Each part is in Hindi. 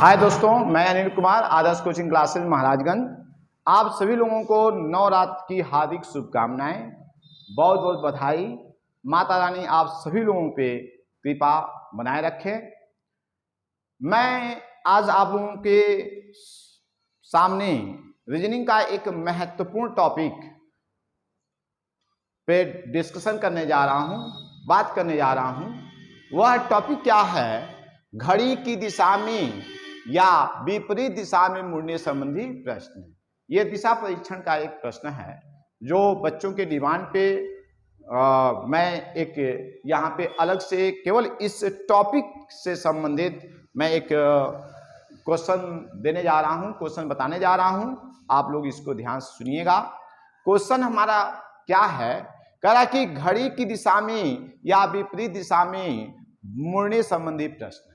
हाय दोस्तों, मैं अनिल कुमार, आदर्श कोचिंग क्लासेस महाराजगंज। आप सभी लोगों को नवरात्र की हार्दिक शुभकामनाएं, बहुत बहुत बधाई। माता रानी आप सभी लोगों पे कृपा बनाए रखे। मैं आज आप लोगों के सामने रीजनिंग का एक महत्वपूर्ण टॉपिक पे डिस्कशन करने जा रहा हूं, बात करने जा रहा हूं। वह टॉपिक क्या है? घड़ी की दिशा में या विपरीत दिशा में मुड़ने संबंधी प्रश्न। यह दिशा परीक्षण का एक प्रश्न है जो बच्चों के डिमांड पे मैं एक यहाँ पे अलग से केवल इस टॉपिक से संबंधित मैं एक क्वेश्चन देने जा रहा हूँ, क्वेश्चन बताने जा रहा हूँ। आप लोग इसको ध्यान से सुनिएगा। क्वेश्चन हमारा क्या है? कह रहा कि घड़ी की दिशा में या विपरीत दिशा में मुड़ने संबंधी प्रश्न।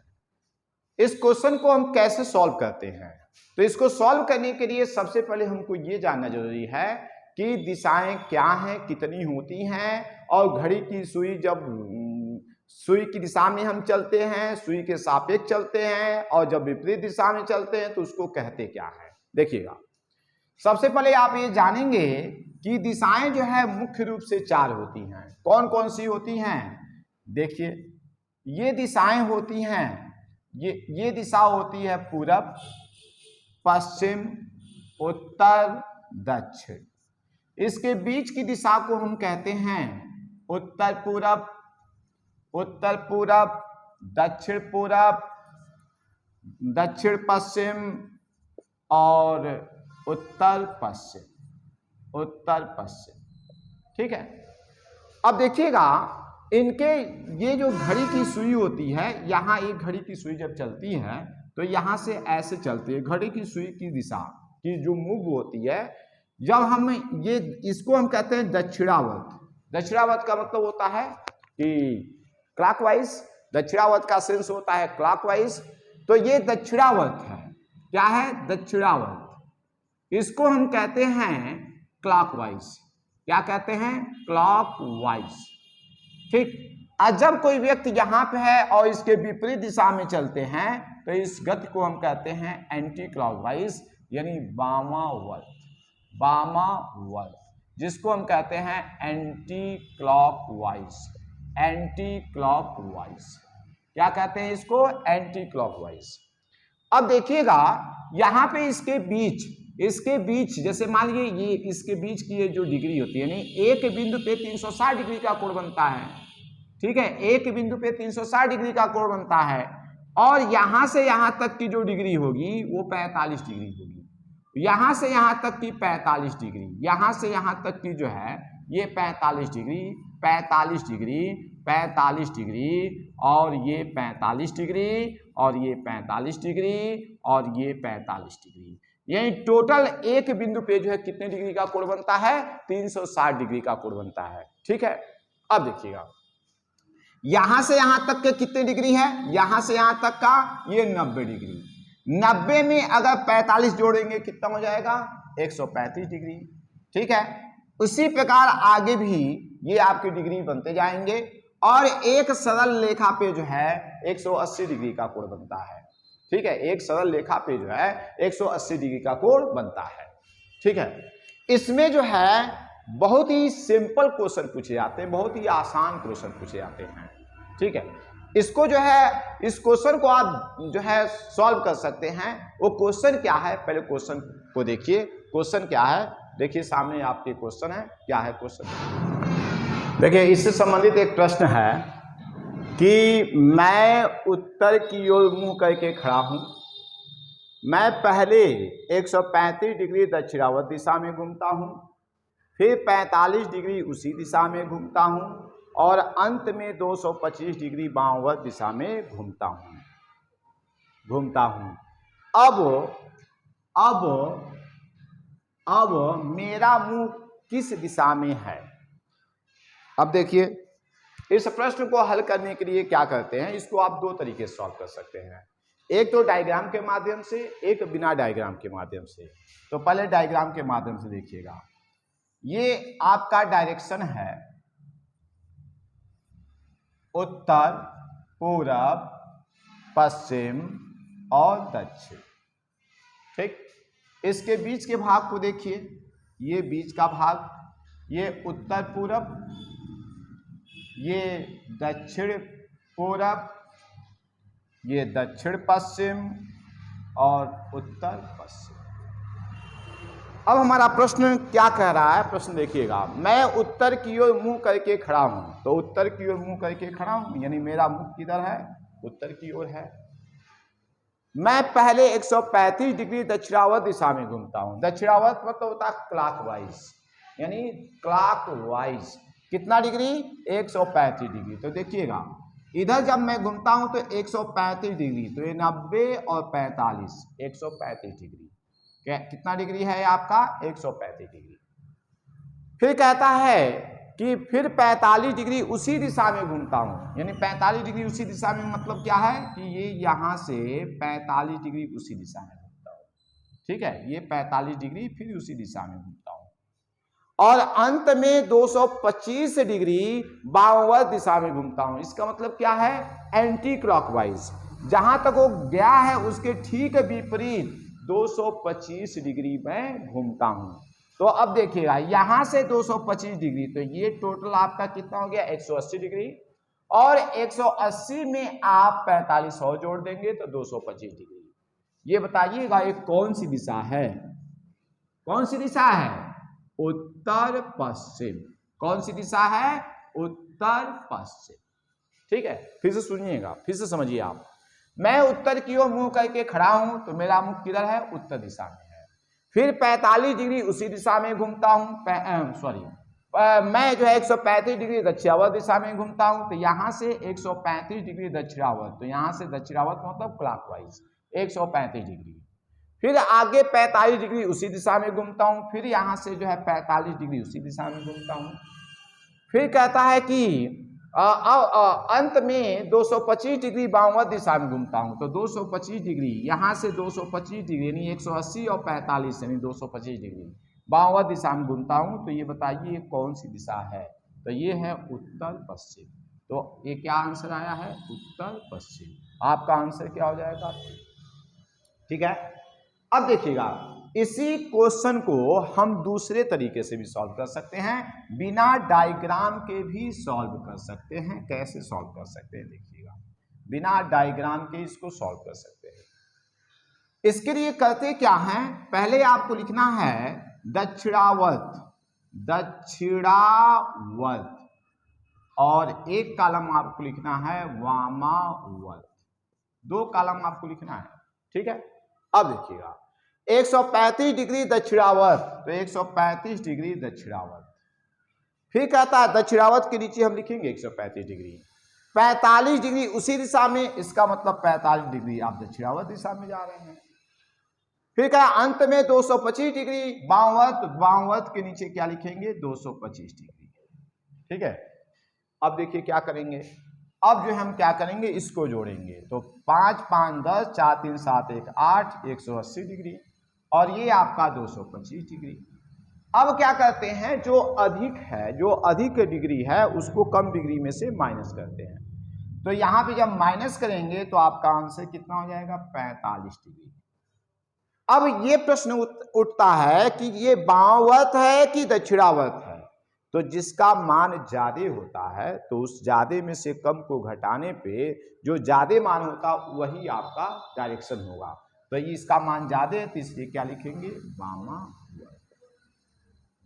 इस क्वेश्चन को हम कैसे सॉल्व करते हैं? तो इसको सॉल्व करने के लिए सबसे पहले हमको ये जानना जरूरी है कि दिशाएं क्या हैं, कितनी होती हैं, और घड़ी की सुई जब सुई की दिशा में हम चलते हैं, सुई के सापेक्ष चलते हैं, और जब विपरीत दिशा में चलते हैं तो उसको कहते क्या है। देखिएगा, सबसे पहले आप ये जानेंगे कि दिशाएं जो है मुख्य रूप से 4 होती हैं। कौन कौन सी होती हैं? देखिए, ये दिशाएं होती हैं, ये दिशा होती है पूरब, पश्चिम, उत्तर, दक्षिण। इसके बीच की दिशा को हम कहते हैं उत्तर पूरब, उत्तर पूरब, दक्षिण पूरब, दक्षिण पश्चिम और उत्तर पश्चिम, उत्तर पश्चिम। ठीक है। अब देखिएगा, इनके ये जो घड़ी की सुई होती है, यहाँ एक घड़ी की सुई जब चलती है तो यहाँ से ऐसे चलती है। घड़ी की सुई की दिशा की जो मूव होती है, जब हम ये इसको हम कहते हैं दक्षिणावर्त। दक्षिणावर्त का मतलब होता है कि क्लॉकवाइज। दक्षिणावर्त का सेंस होता है क्लॉकवाइज। तो ये दक्षिणावर्त है। क्या है? दक्षिणावर्त। इसको हम कहते हैं क्लॉकवाइज। क्या कहते हैं? क्लॉकवाइज। ठीक। और जब कोई व्यक्ति यहाँ पे है और इसके विपरीत दिशा में चलते हैं तो इस गति को हम कहते हैं एंटी क्लॉकवाइज, यानी वामावर्त। वामावर्त, जिसको हम कहते हैं एंटी क्लॉकवाइज। Anti clockwise. क्या कहते हैं इसको? Anti clockwise. अब देखिएगा, यहाँ पे इसके बीच जैसे मान लीजिए ये इसके बीच की ये जो डिग्री होती है, यानी एक बिंदु पे 360 डिग्री का कोण बनता है। ठीक है, एक बिंदु पे 360 डिग्री का कोण बनता है, और यहां से यहां तक की जो डिग्री होगी वो 45 डिग्री होगी। यहां से यहां तक की 45 डिग्री, यहां से यहां तक की जो है ये 45 डिग्री, 45 डिग्री, 45 डिग्री, और ये 45 डिग्री, और ये 45 डिग्री, और ये 45 डिग्री। यानी टोटल एक बिंदु पे जो है कितने डिग्री का कोण बनता है? 360 डिग्री का कोण बनता है। ठीक है। अब देखिएगा, यहां से यहां तक के कितने डिग्री है? यहां से यहां तक का ये 90 डिग्री। 90 में अगर 45 जोड़ेंगे कितना हो जाएगा? 135 डिग्री। ठीक है। उसी प्रकार आगे भी ये आपकी डिग्री बनते जाएंगे, और एक सरल रेखा पे जो है 180 डिग्री का कोण बनता है। ठीक है, एक सरल रेखा पे जो है 180 डिग्री का कोण बनता है। ठीक है। इसमें जो है बहुत ही सिंपल क्वेश्चन पूछे जाते हैं, बहुत ही आसान क्वेश्चन पूछे जाते हैं। ठीक है। इसको जो है, इस क्वेश्चन को आप जो है सॉल्व कर सकते हैं। वो क्वेश्चन क्या है? पहले क्वेश्चन को देखिए। क्वेश्चन क्या है? देखिए, सामने आपके क्वेश्चन है। क्या है क्वेश्चन? देखिए, इससे संबंधित एक प्रश्न है कि मैं उत्तर की ओर मुंह करके खड़ा हूं। मैं पहले 135 डिग्री दक्षिणावर्त दिशा में घूमता हूं, फिर 45 डिग्री उसी दिशा में घूमता हूं, और अंत में 225 डिग्री वामावर्त दिशा में घूमता हूं। अब मेरा मुंह किस दिशा में है? अब देखिए, इस प्रश्न को हल करने के लिए क्या करते हैं, इसको आप 2 तरीके से सॉल्व कर सकते हैं। एक तो डायग्राम के माध्यम से, एक बिना डायग्राम के माध्यम से। तो पहले डायग्राम के माध्यम से देखिएगा। ये आपका डायरेक्शन है उत्तर, पूरब, पश्चिम, और दक्षिण। ठीक, इसके बीच के भाग को देखिए, ये बीच का भाग, ये उत्तर पूरब, ये दक्षिण पूरब, ये दक्षिण पश्चिम और उत्तर पश्चिम। अब हमारा प्रश्न क्या कह रहा है, प्रश्न देखिएगा, मैं उत्तर की ओर मुंह करके खड़ा हूं, तो उत्तर की ओर मुंह करके खड़ा हूं यानी मेरा मुंह किधर है, उत्तर की ओर है। मैं पहले 135 डिग्री दक्षिणावर्त दिशा में घूमता हूं। दक्षिणावर्त मतलब होता है क्लॉकवाइज, यानी क्लॉकवाइज कितना डिग्री, 135 डिग्री। तो देखिएगा इधर जब मैं घूमता हूं तो 135 डिग्री, तो ये 90 और 45, 135 डिग्री। कितना डिग्री है आपका, 135 डिग्री। फिर कहता है कि फिर 45 डिग्री उसी दिशा में घूमता हूं, यानी 45 डिग्री उसी दिशा में मतलब क्या है कि ये यहां से 45 डिग्री उसी दिशा में घूमता हूं। ठीक है, ये 45 डिग्री फिर उसी दिशा में घूमता हूं, और अंत में 225 डिग्री वामावर्त दिशा में घूमता हूं। इसका मतलब क्या है, एंटी क्लॉकवाइज, जहां तक वो गया है उसके ठीक विपरीत 225 डिग्री में घूमता हूं। तो अब देखिएगा यहां से 225 डिग्री, तो ये टोटल आपका कितना हो गया, 180 डिग्री, और 180 में आप 45 और जोड़ देंगे तो 225 डिग्री। ये बताइएगा ये कौन सी दिशा है, कौन सी दिशा है, उत्तर पश्चिम। कौन सी दिशा है, उत्तर पश्चिम। ठीक है, फिर से सुनिएगा, फिर से समझिए आप। मैं उत्तर की ओर मुंह करके खड़ा हूं, तो मेरा मुख किधर है, उत्तर दिशा में है। फिर 45 डिग्री उसी दिशा में घूमता हूं, मैं जो है 135 डिग्री दक्षिणावर्त दिशा में घूमता हूं, तो यहां से 135 डिग्री दक्षिणावर्त, तो यहां से दक्षिणावर्त मतलब क्लॉकवाइज 135 डिग्री। फिर आगे 45 डिग्री उसी दिशा में घूमता हूं, फिर यहां से जो है 45 डिग्री उसी दिशा में घूमता हूं। फिर कहता है कि अंत में 225 डिग्री वामावर्त दिशा में घूमता हूं, तो 225 डिग्री यहां से 225 डिग्री यानी 180 और 45 यानी 225 डिग्री वामावर्त दिशा में घूमता हूं। तो ये बताइए ये कौन सी दिशा है, तो ये है उत्तर पश्चिम। तो ये क्या आंसर आया है, उत्तर पश्चिम। आपका आंसर क्या हो जाएगा, ठीक है। अब देखिएगा इसी क्वेश्चन को हम दूसरे तरीके से भी सॉल्व कर सकते हैं, बिना डायग्राम के भी सॉल्व कर सकते हैं। कैसे सॉल्व कर सकते हैं देखिएगा, बिना डायग्राम के इसको सॉल्व कर सकते हैं। इसके लिए करते क्या है, पहले आपको लिखना है दक्षिणावर्त, दक्षिणावर्त, और एक कॉलम आपको लिखना है वामावर्त, दो कॉलम आपको लिखना है। ठीक है, अब देखिएगा 135 डिग्री दक्षिणावर्त, तो 135 डिग्री दक्षिणावर्त। फिर कहता है दक्षिणावर्त के नीचे हम लिखेंगे 135 डिग्री, 45 डिग्री उसी दिशा में, इसका मतलब 45 डिग्री आप दक्षिणावर्त दिशा में जा रहे हैं। फिर कहा अंत में 225 डिग्री वामावर्त, वामावर्त के नीचे क्या लिखेंगे, 225 डिग्री। ठीक है, अब देखिए क्या करेंगे, अब जो हम क्या करेंगे इसको जोड़ेंगे, तो 5 5 10 4 3 7 1 8, 180 डिग्री, और ये आपका 225 डिग्री। अब क्या करते हैं, जो अधिक है, जो अधिक डिग्री है उसको कम डिग्री में से माइनस करते हैं। तो यहां पे जब माइनस करेंगे तो आपका आंसर कितना हो जाएगा, 45 डिग्री। अब ये प्रश्न उठता है कि ये वामावर्त है कि दक्षिणावर्त है, तो जिसका मान ज्यादा होता है तो उस ज्यादा में से कम को घटाने पे जो ज्यादा मान होता वही आपका डायरेक्शन होगा। तो ये इसका मान ज्यादा है तो इसलिए क्या लिखेंगे, वामावर्त,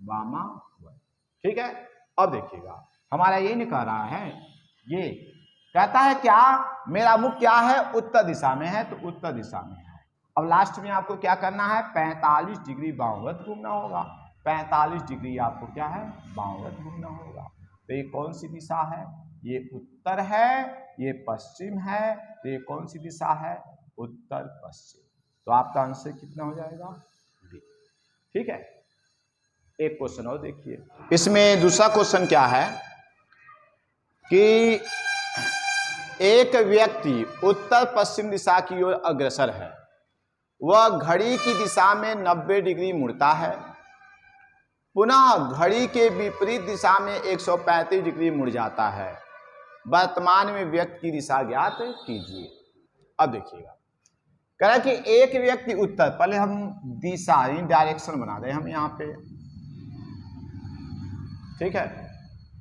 वामावर्त। ठीक है, अब देखिएगा हमारा ये नहीं कह रहा है, ये कहता है क्या, मेरा मुख क्या है, उत्तर दिशा में है, तो उत्तर दिशा में है। अब लास्ट में आपको क्या करना है, 45 डिग्री वामावर्त घूमना होगा, 45 डिग्री आपको क्या है, वामावर्त घूमना होगा। तो ये कौन सी दिशा है, ये उत्तर है, ये पश्चिम है, तो ये कौन सी दिशा है, उत्तर पश्चिम। तो आपका आंसर कितना हो जाएगा, बी। ठीक है, एक क्वेश्चन और देखिए, इसमें दूसरा क्वेश्चन क्या है कि एक व्यक्ति उत्तर पश्चिम दिशा की ओर अग्रसर है, वह घड़ी की दिशा में 90 डिग्री मुड़ता है, पुनः घड़ी के विपरीत दिशा में 135 डिग्री मुड़ जाता है। वर्तमान में व्यक्ति की दिशा ज्ञात कीजिए। अब देखिएगा कह रहा है कि एक व्यक्ति उत्तर, पहले हम दिशा डायरेक्शन बना दें हम यहाँ पे, ठीक है।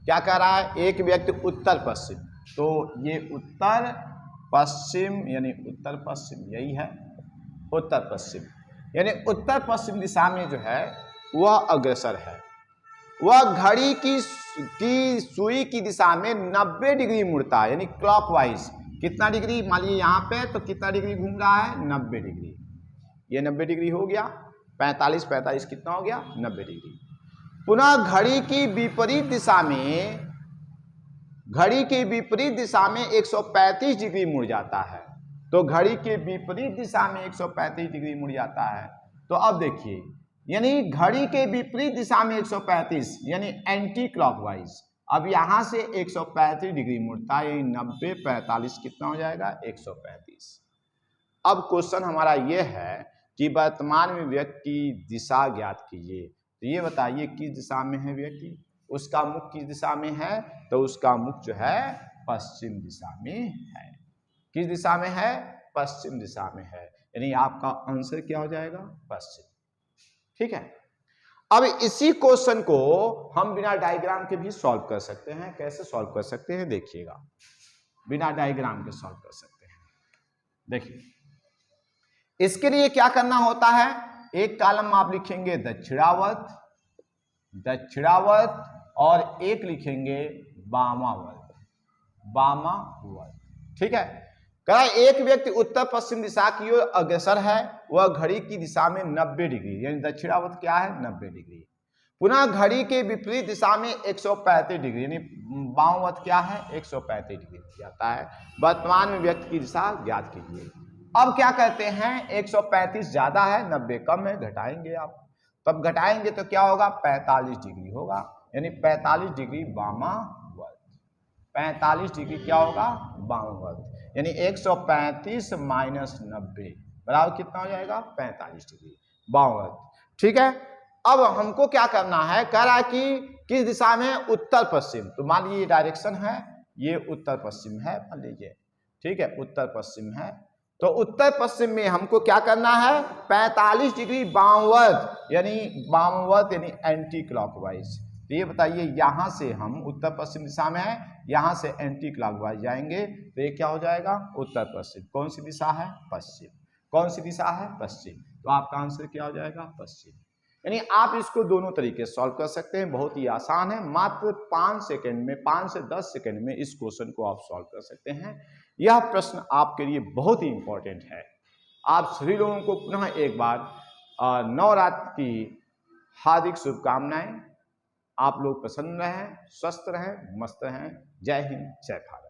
क्या कह रहा है, एक व्यक्ति उत्तर पश्चिम, तो ये उत्तर पश्चिम यानी उत्तर पश्चिम, यही है उत्तर पश्चिम, यानी उत्तर पश्चिम दिशा में जो है वह अग्रसर है। वह घड़ी की सुई की दिशा में 90 डिग्री मुड़ता है, यानी क्लॉकवाइज। कितना डिग्री, मान लीजिए यहाँ पे तो कितना डिग्री घूम रहा है, 90 डिग्री। ये 90 डिग्री हो गया, 45 कितना हो गया, 90 डिग्री। पुनः घड़ी की विपरीत दिशा में, घड़ी के विपरीत दिशा में 135 डिग्री मुड़ जाता है। तो घड़ी के विपरीत दिशा में 135 डिग्री मुड़ जाता है। तो अब देखिए, यानी घड़ी के विपरीत दिशा में 135 यानी एंटी क्लॉकवाइज। अब यहां से 135 डिग्री मुड़ता है, 90 45 कितना हो जाएगा, 135। अब क्वेश्चन हमारा यह है कि वर्तमान में व्यक्ति की दिशा ज्ञात कीजिए। तो ये बताइए किस दिशा में है व्यक्ति, उसका मुख किस दिशा में है, तो उसका मुख जो है पश्चिम दिशा में है। किस दिशा में है, पश्चिम दिशा में है, यानी आपका आंसर क्या हो जाएगा, पश्चिम। ठीक है। अब इसी क्वेश्चन को हम बिना डायग्राम के भी सॉल्व कर सकते हैं। कैसे सॉल्व कर सकते हैं, देखिएगा, बिना डायग्राम के सॉल्व कर सकते हैं। देखिए, इसके लिए क्या करना होता है, एक कॉलम आप लिखेंगे दक्षिणावर्त, दक्षिणावर्त, और एक लिखेंगे वामावर्त, वामावर्त। ठीक है। कहा एक व्यक्ति उत्तर पश्चिम दिशा की ओर अग्रसर है, वह घड़ी की दिशा में 90 डिग्री, यानी दक्षिणावर्त क्या है, 90 डिग्री। पुनः घड़ी के विपरीत दिशा में 135 डिग्री, यानी वामावर्त क्या है, 135 डिग्री जाता है। वर्तमान में व्यक्ति की दिशा ज्ञात कीजिए। अब क्या कहते हैं, 135 ज्यादा है, 90 कम है, घटाएंगे आप। तब घटाएंगे तो क्या होगा, 45 डिग्री होगा, यानी 45 डिग्री वामावर्त। 45 डिग्री क्या होगा, वामावर्त, यानी 135 माइनस 90 बराबर कितना हो जाएगा, 45 डिग्री वामावर्त। ठीक है। अब हमको क्या करना है, कह रहा है कि किस दिशा में, उत्तर पश्चिम। तो मान लीजिए डायरेक्शन है, ये उत्तर पश्चिम है, मान लीजिए, ठीक है, उत्तर पश्चिम है। तो उत्तर पश्चिम में हमको क्या करना है, 45 डिग्री वामावर्त, यानी वामावर्त यानी एंटी क्लॉकवाइज। तो ये बताइए, यहां से हम उत्तर पश्चिम दिशा में है, यहां से एंटी क्लॉकवाइज जाएंगे तो ये क्या हो जाएगा, उत्तर पश्चिम। कौन सी दिशा है, पश्चिम। कौन सी दिशा है, पश्चिम। तो आपका आंसर क्या हो जाएगा, पश्चिम। यानी आप इसको दोनों तरीके से सॉल्व कर सकते हैं, बहुत ही आसान है। मात्र 5 सेकंड में, 5 से 10 सेकंड में इस क्वेश्चन को आप सॉल्व कर सकते हैं। यह प्रश्न आपके लिए बहुत ही इंपॉर्टेंट है। आप सभी लोगों को पुनः एक बार नवरात्र की हार्दिक शुभकामनाएं। आप लोग प्रसन्न रहें, स्वस्थ रहें, मस्त रहें। जय हिंद, जय भारत।